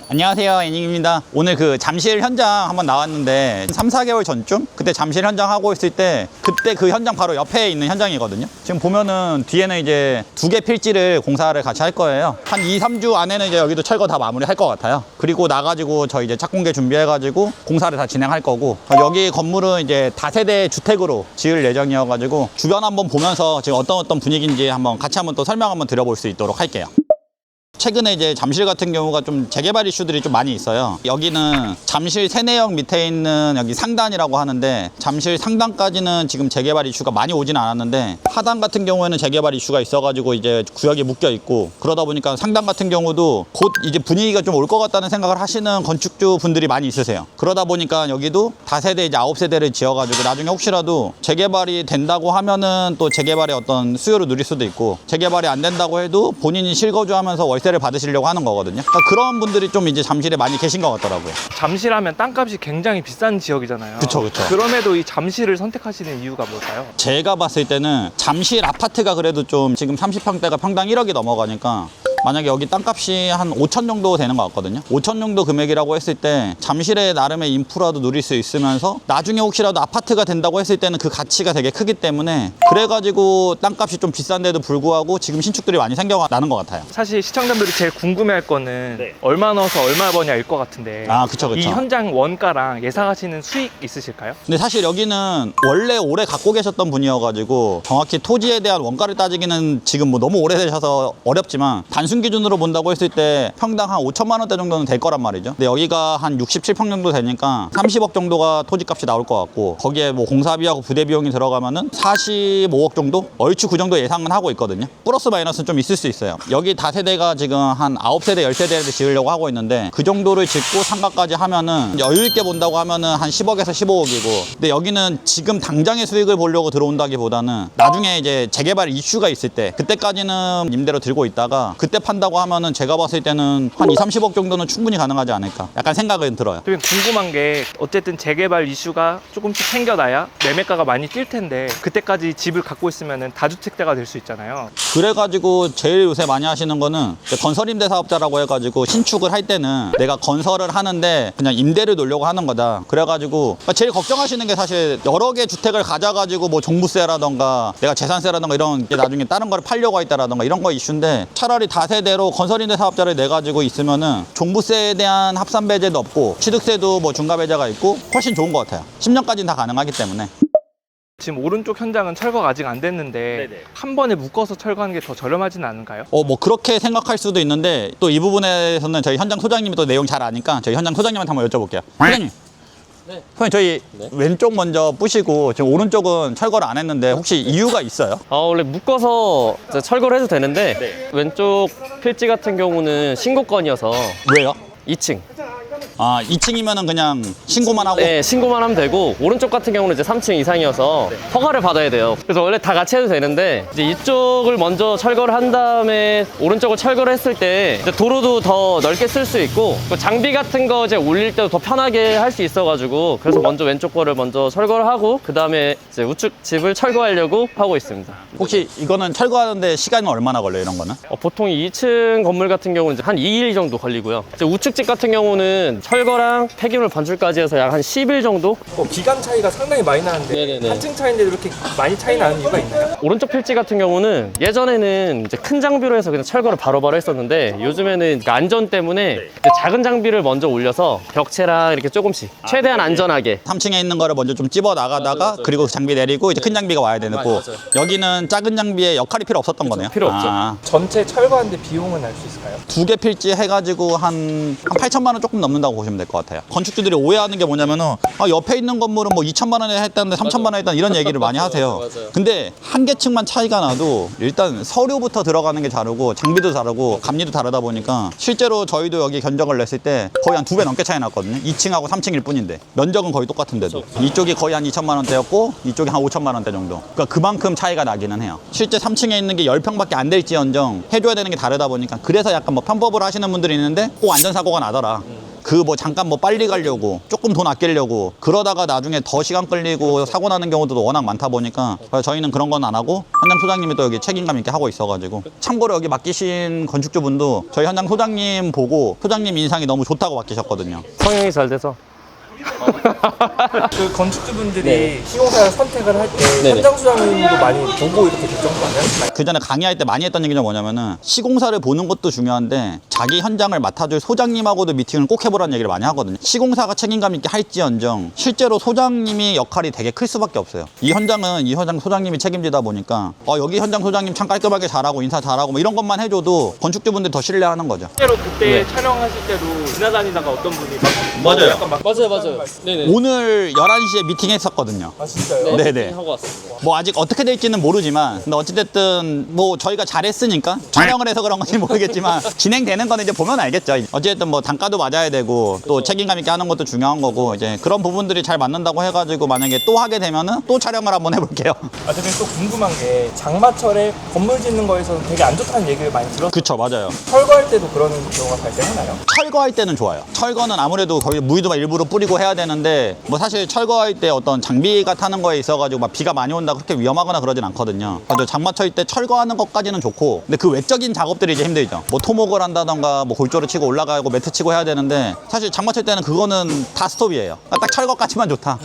안녕하세요, 애닝입니다. 오늘 그 잠실 현장 한번 나왔는데 3, 4개월 전쯤? 그때 잠실 현장 하고 있을 때 그때 그 현장 바로 옆에 있는 현장이거든요. 지금 보면은 뒤에는 이제 2개 필지를 공사를 같이 할 거예요. 한 2, 3주 안에는 이제 여기도 철거 다 마무리 할 것 같아요. 그리고 나가지고 저희 이제 착공계 준비해가지고 공사를 다 진행할 거고, 여기 건물은 이제 다세대 주택으로 지을 예정이어가지고 주변 한번 보면서 지금 어떤 분위기인지 한번 같이 한번 또 설명 한번 드려볼 수 있도록 할게요. 최근에 이제 잠실 같은 경우가 좀 재개발 이슈들이 좀 많이 있어요. 여기는 잠실 세내역 밑에 있는 여기 상단이라고 하는데, 잠실 상단까지는 지금 재개발 이슈가 많이 오진 않았는데 하단 같은 경우에는 재개발 이슈가 있어가지고 이제 구역이 묶여 있고, 그러다 보니까 상단 같은 경우도 곧 이제 분위기가 좀 올 것 같다는 생각을 하시는 건축주 분들이 많이 있으세요. 그러다 보니까 여기도 다세대 이제 9세대를 지어가지고 나중에 혹시라도 재개발이 된다고 하면은 또 재개발의 어떤 수요를 누릴 수도 있고, 재개발이 안 된다고 해도 본인이 실거주하면서 월세를 받으시려고 하는 거거든요. 그러니까 그런 분들이 좀 이제 잠실에 많이 계신 것 같더라고요. 잠실하면 땅값이 굉장히 비싼 지역이잖아요. 그쵸. 그럼에도 이 잠실을 선택하시는 이유가 뭘까요? 제가 봤을 때는 잠실 아파트가 그래도 좀 지금 30평대가 평당 1억이 넘어가니까, 만약에 여기 땅값이 한 5천 정도 되는 것 같거든요. 5천 정도 금액이라고 했을 때 잠실의 나름의 인프라도 누릴 수 있으면서 나중에 혹시라도 아파트가 된다고 했을 때는 그 가치가 되게 크기 때문에, 그래가지고 땅값이 좀 비싼데도 불구하고 지금 신축들이 많이 생겨나는 것 같아요. 사실 시청자분들이 제일 궁금해할 거는 얼마 넣어서 얼마 버냐일 것 같은데, 그쵸. 이 현장 원가랑 예상하시는 수익 있으실까요? 근데 사실 여기는 원래 오래 갖고 계셨던 분이어가지고 정확히 토지에 대한 원가를 따지기는 지금 뭐 너무 오래되셔서 어렵지만, 단순 기준으로 본다고 했을 때 평당 한 5천만 원대 정도는 될 거란 말이죠. 근데 여기가 한 67평 정도 되니까 30억 정도가 토지값이 나올 것 같고, 거기에 뭐 공사비하고 부대 비용이 들어가면은 45억 정도? 얼추 그 정도 예상은 하고 있거든요. 플러스 마이너스는 좀 있을 수 있어요. 여기 다세대가 지금 한 9세대, 10세대를 지으려고 하고 있는데, 그 정도를 짓고 상가까지 하면은 여유 있게 본다고 하면은 한 10억에서 15억이고, 근데 여기는 지금 당장의 수익을 보려고 들어온다기보다는 나중에 이제 재개발 이슈가 있을 때, 그때까지는 임대로 들고 있다가 그때 판다고 하면은 제가 봤을 때는 한 2, 30억 정도는 충분히 가능하지 않을까, 약간 생각은 들어요. 또 궁금한 게, 어쨌든 재개발 이슈가 조금씩 생겨나야 매매가가 많이 뛸 텐데, 그때까지 집을 갖고 있으면 다주택자가 될 수 있잖아요. 그래가지고 제일 요새 많이 하시는 거는 건설임대 사업자라고 해가지고 신축을 할 때는 내가 건설을 하는데 그냥 임대를 놓으려고 하는 거다. 그래가지고 제일 걱정하시는 게, 사실 여러 개 주택을 가져가지고 뭐 종부세라던가 내가 재산세라던가 이런 게 나중에 다른 거를 팔려고 했다라던가 이런 거 이슈인데, 차라리 다세대로 건설임대 사업자를 내가지고 있으면은 종부세에 대한 합산 배제도 없고 취득세도 뭐 중과 배제가 있고 훨씬 좋은 것 같아요. 10년까지는 다 가능하기 때문에. 지금 오른쪽 현장은 철거가 아직 안 됐는데 한 번에 묶어서 철거하는 게 더 저렴하지는 않을까요? 뭐 그렇게 생각할 수도 있는데, 또 이 부분에서는 저희 현장 소장님이 또 내용 잘 아니까 저희 현장 소장님한테 한번 여쭤볼게요. 소장님. 네. 소장님, 저희 왼쪽 먼저 부시고 지금 오른쪽은 철거를 안 했는데 혹시 이유가 있어요? 원래 묶어서 이제 철거를 해도 되는데, 왼쪽 필지 같은 경우는 신고건이어서 왜요? 2층. 2층이면은 그냥 신고만 하고? 네, 신고만 하면 되고, 오른쪽 같은 경우는 이제 3층 이상이어서 허가를 받아야 돼요. 그래서 원래 다 같이 해도 되는데, 이제 이쪽을 먼저 철거를 한 다음에 오른쪽을 철거를 했을 때 이제 도로도 더 넓게 쓸 수 있고, 또 장비 같은 거 이제 올릴 때도 더 편하게 할 수 있어가지고, 그래서 먼저 왼쪽 거를 먼저 철거를 하고 그 다음에 이제 우측 집을 철거하려고 하고 있습니다. 혹시 이거는 철거하는데 시간은 얼마나 걸려요, 이런 거는? 보통 2층 건물 같은 경우는 이제 한 2일 정도 걸리고요. 이제 우측 집 같은 경우는 철거랑 폐기물 반출까지 해서 약 한 10일 정도? 기간 차이가 상당히 많이 나는데, 네네네. 한 층 차이인데도 이렇게 많이 차이 나는 이유가 있나요? 오른쪽 필지 같은 경우는 예전에는 이제 큰 장비로 해서 그냥 철거를 바로바로 했었는데, 요즘에는 그 안전 때문에 이제 작은 장비를 먼저 올려서 벽체랑 이렇게 조금씩 최대한 안전하게. 3층에 있는 거를 먼저 좀 집어 나가다가 그리고 그 장비 내리고 이제 큰 장비가 와야 되고, 여기는 작은 장비에 역할이 필요 없었던 거네요. 필요 없죠. 전체 철거하는데 비용은 알 수 있을까요? 2개 필지 해가지고 한 8천만 원 조금 넘는다고 보시면 될 것 같아요. 건축주들이 오해하는 게 뭐냐면은, 옆에 있는 건물은 뭐 2천만 원에 했다는데 3천만 원에 했다, 이런 얘기를 많이 하세요. 근데 한 개 층만 차이가 나도 일단 서류부터 들어가는 게 다르고 장비도 다르고 감리도 다르다 보니까, 실제로 저희도 여기 견적을 냈을 때 거의 한 2배 넘게 차이 났거든요. 2층하고 3층일 뿐인데 면적은 거의 똑같은데도. 이쪽이 거의 한 2천만 원대였고 이쪽이 한 5천만 원대 정도. 그러니까 그만큼 차이가 나기는 해요. 실제 3층에 있는 게 10평밖에 안 될지언정 해줘야 되는 게 다르다 보니까, 그래서 약간 뭐 편법을 하시는 분들이 있는데 꼭 안전사고가 나더라. 그 뭐 잠깐 뭐 빨리 가려고 조금 돈 아끼려고 그러다가 나중에 더 시간 끌리고 사고 나는 경우도 워낙 많다 보니까 저희는 그런 건 안 하고 현장 소장님이 또 여기 책임감 있게 하고 있어가지고 참고로 여기 맡기신 건축주분도 저희 현장 소장님 보고 소장님 인상이 너무 좋다고 맡기셨거든요. 성형이 잘 돼서. 그 건축주분들이 네. 시공사를 선택을 할 때 네네. 현장 수장님도 많이 보고 이렇게 결정하나요? 그 전에 강의할 때 많이 했던 얘기가 뭐냐면은 시공사를 보는 것도 중요한데 자기 현장을 맡아줄 소장님하고도 미팅을 꼭 해보라는 얘기를 많이 하거든요. 시공사가 책임감 있게 할지언정 실제로 소장님이 역할이 되게 클 수밖에 없어요. 이 현장은 이 현장 소장님이 책임지다 보니까 여기 현장 소장님 참 깔끔하게 잘하고 인사 잘하고 뭐 이런 것만 해줘도 건축주분들이 더 신뢰하는 거죠. 실제로 그때 촬영하실 때도 지나다니다가 어떤 분이 맞아요. 약간 막 맞아요. 네네. 오늘 11시에 미팅 했었거든요. 아 진짜요? 네네. 하고 왔습니다. 뭐 아직 어떻게 될지는 모르지만 근데 어찌됐든 뭐 저희가 잘했으니까 촬영을 해서 그런 건지 모르겠지만 진행되는 거는 이제 보면 알겠죠. 어찌됐든 뭐 단가도 맞아야 되고 또 책임감 있게 하는 것도 중요한 거고 이제 그런 부분들이 잘 맞는다고 해가지고 만약에 또 하게 되면은 또 촬영을 한번 해볼게요. 아 대표님 또 궁금한 게 장마철에 건물 짓는 거에서는 되게 안 좋다는 얘기를 많이 들었어요. 그쵸, 맞아요. 철거할 때도 그런 경우가 발생하나요? 철거할 때는 좋아요. 철거는 아무래도 거의 무이도 막 일부러 뿌리고 해야 되는데 뭐 사실 철거할 때 어떤 장비가 타는 거에 있어가지고 막 비가 많이 온다 그렇게 위험하거나 그러진 않거든요. 그래서 장마철 때 철거하는 것까지는 좋고 근데 그 외적인 작업들이 이제 힘들죠. 뭐 토목을 한다던가 뭐 골조를 치고 올라가고 매트 치고 해야 되는데 사실 장마철 때는 그거는 다 스톱이에요. 딱 철거까지만 좋다.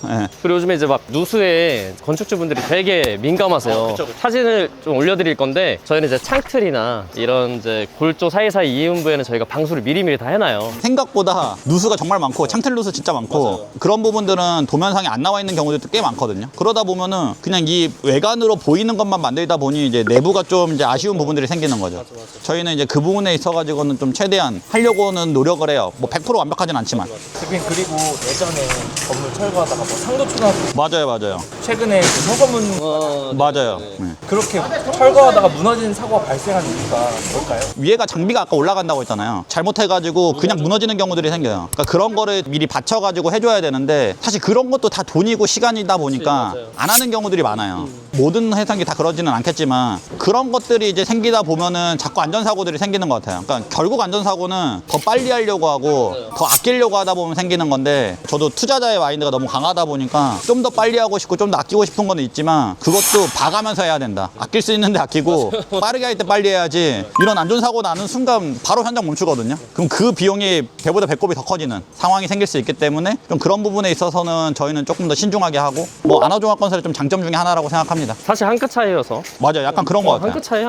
네. 그리고 요즘에 이제 막 누수에 건축주분들이 되게 민감하세요. 사진을 좀 올려드릴 건데 저희는 이제 창틀이나 이런 이제 골조 사이사이 이음부에는 저희가 방수를 미리미리 다 해놔요. 생각보다 누수가 정말 많고 창틀 누수 진짜 많고 그런 부분들은 도면상에 안 나와 있는 경우들도 꽤 많거든요. 그러다 보면은 그냥 이 외관으로 보이는 것만 만들다 보니 이제 내부가 좀 이제 아쉬운 부분들이 생기는 거죠. 저희는 이제 그 부분에 있어가지고는 좀 최대한 하려고는 노력을 해요. 뭐 100% 완벽하진 않지만. 대표님 그리고 예전에 건물 철거하다가 뭐 상도초등학교 맞아요. 최근에 그 서서문 맞아요. 네. 그렇게 철거하다가 무너지는 사고가 발생한 이유가 뭘까요? 위에가 장비가 아까 올라간다고 했잖아요. 잘못해가지고 그냥 무너지는 경우들이 생겨요. 그러니까 그런 거를 미리 받쳐가지고 해줘야 되는데 사실 그런 것도 다 돈이고 시간이다 보니까 안 하는 경우들이 많아요. 모든 회사기 다 그러지는 않겠지만 그런 것들이 이제 생기다 보면은 자꾸 안전사고들이 생기는 것 같아요. 그러니까 결국 안전사고는 더 빨리 하려고 하고 더 아끼려고 하다 보면 생기는 건데 저도 투자자의 마인드가 너무 강하다 보니까 좀 더 빨리 하고 싶고 좀 더 아끼고 싶은 건 있지만 그것도 봐가면서 해야 된다. 아낄 수 있는데 아끼고 빠르게 할 때 빨리 해야지 이런 안전사고 나는 순간 바로 현장 멈추거든요. 그럼 그 비용이 배보다 배꼽이 더 커지는 상황이 생길 수 있기 때문에 좀 그런 부분에 있어서는 저희는 조금 더 신중하게 하고 뭐 안화종합건설의 좀 장점 중에 하나라고 생각합니다. 사실 한 끗 차이여서. 맞아요. 약간 그런 것 같아요. 한 끗 차이.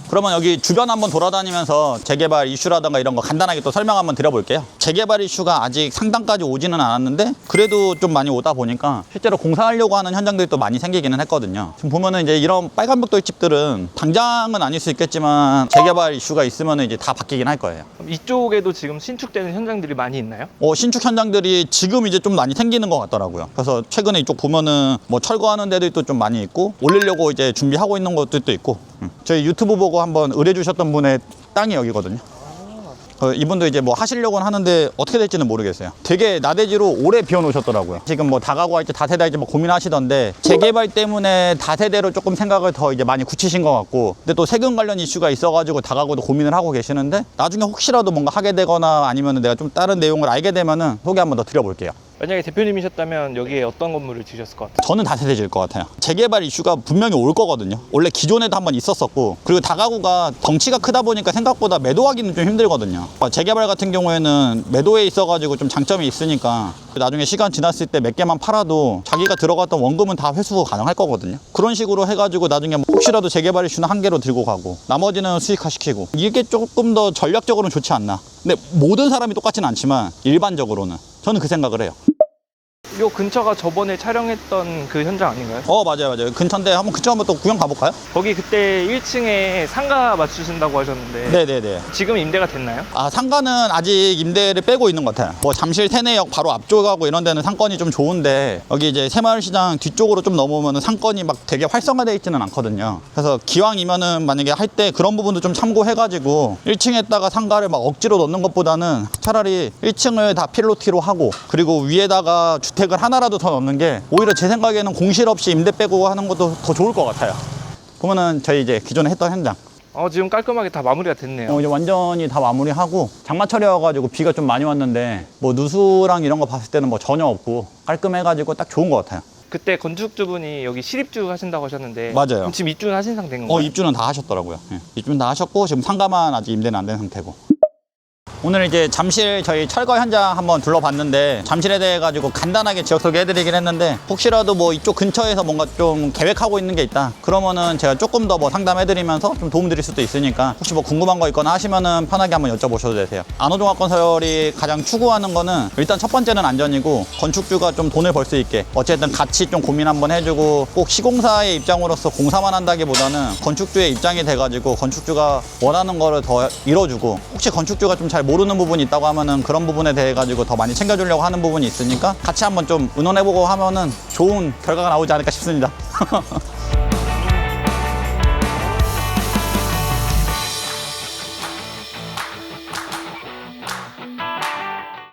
그러면 여기 주변 한번 돌아다니면서 재개발 이슈라던가 이런 거 간단하게 또 설명 한번 드려볼게요. 재개발 이슈가 아직 상당까지 오지는 않았는데 그래도 좀 많이 오다 보니까 실제로 공사하려고 하는 현장들이 또 많이 생기기는 했거든요. 지금 보면은 이제 이런 빨간벽돌 집들은 당장은 아닐 수 있겠지만 재개발 이슈가 있으면 이제 다 바뀌긴 할 거예요. 그럼 이쪽에도 지금 신축되는 현장들이 많이 있나요? 신축 현장들이 지금 이제 좀 많이 생기는 것 같더라고요. 그래서 최근에 이쪽 보면은 뭐 철거하는 데도 좀 많이 있고 올리려고 이제 준비하고 있는 것들도 있고 저희 유튜브 보고 한번 의뢰주셨던 분의 땅이 여기거든요. 이분도 이제 뭐 하시려고는 하는데 어떻게 될지는 모르겠어요. 되게 나대지로 오래 비워놓으셨더라고요. 지금 뭐 다가구 할지 다세대 할지 뭐 고민하시던데 재개발 때문에 다세대로 조금 생각을 더 이제 많이 굳히신 것 같고 근데 또 세금 관련 이슈가 있어가지고 다가구도 고민을 하고 계시는데 나중에 혹시라도 뭔가 하게 되거나 아니면 내가 좀 다른 내용을 알게 되면은 소개 한번 더 드려볼게요. 만약에 대표님이셨다면 여기에 어떤 건물을 지으셨을 것 같아요? 저는 다세대 지을 것 같아요. 재개발 이슈가 분명히 올 거거든요. 원래 기존에도 한번 있었었고 그리고 다가구가 덩치가 크다 보니까 생각보다 매도하기는 좀 힘들거든요. 재개발 같은 경우에는 매도에 있어가지고 좀 장점이 있으니까 나중에 시간 지났을 때 몇 개만 팔아도 자기가 들어갔던 원금은 다 회수 가능할 거거든요. 그런 식으로 해가지고 나중에 혹시라도 재개발 이슈는 한 개로 들고 가고 나머지는 수익화시키고 이게 조금 더 전략적으로는 좋지 않나. 근데 모든 사람이 똑같지는 않지만 일반적으로는 저는 그 생각을 해요. 요 근처가 저번에 촬영했던 그 현장 아닌가요? 맞아요. 근처인데 한번 그쪽 한번 또 구경 가볼까요? 거기 그때 1층에 상가 맞추신다고 하셨는데 네네네. 지금 임대가 됐나요? 상가는 아직 임대를 빼고 있는 것 같아요. 뭐 잠실 태내역 바로 앞쪽하고 이런 데는 상권이 좀 좋은데 여기 이제 새마을시장 뒤쪽으로 좀 넘어오면 상권이 막 되게 활성화되어 있지는 않거든요. 그래서 기왕이면은 만약에 할 때 그런 부분도 좀 참고해가지고 1층에다가 상가를 막 억지로 넣는 것보다는 차라리 1층을 다 필로티로 하고 그리고 위에다가 주택을 하나라도 더 넣는 게 오히려 제 생각에는 공실 없이 임대 빼고 하는 것도 더 좋을 것 같아요. 보면은 저희 이제 기존에 했던 현장 지금 깔끔하게 다 마무리가 됐네요. 이제 완전히 다 마무리하고 장마철이어가지고 비가 좀 많이 왔는데 뭐 누수랑 이런 거 봤을 때는 뭐 전혀 없고 깔끔해가지고 딱 좋은 것 같아요. 그때 건축주분이 여기 실입주 하신다고 하셨는데 맞아요. 그럼 지금 입주는 하신 상태인 건가요? 입주는 다 하셨더라고요. 예. 입주는 다 하셨고 지금 상가만 아직 임대는 안 된 상태고. 오늘 이제 잠실 저희 철거 현장 한번 둘러봤는데 잠실에 대해 가지고 간단하게 지역 소개해드리긴 했는데 혹시라도 뭐 이쪽 근처에서 뭔가 좀 계획하고 있는 게 있다 그러면은 제가 조금 더 뭐 상담해드리면서 좀 도움드릴 수도 있으니까 혹시 뭐 궁금한 거 있거나 하시면은 편하게 한번 여쭤보셔도 되세요. 안호종합건설이 가장 추구하는 거는 일단 첫 번째는 안전이고 건축주가 좀 돈을 벌 수 있게 어쨌든 같이 좀 고민 한번 해주고 꼭 시공사의 입장으로서 공사만 한다기보다는 건축주의 입장이 돼가지고 건축주가 원하는 거를 더 이뤄주고 혹시 건축주가 좀 잘 모르는 부분이 있다고 하면은 그런 부분에 대해 가지고 더 많이 챙겨주려고 하는 부분이 있으니까 같이 한번 좀 의논해보고 하면은 좋은 결과가 나오지 않을까 싶습니다.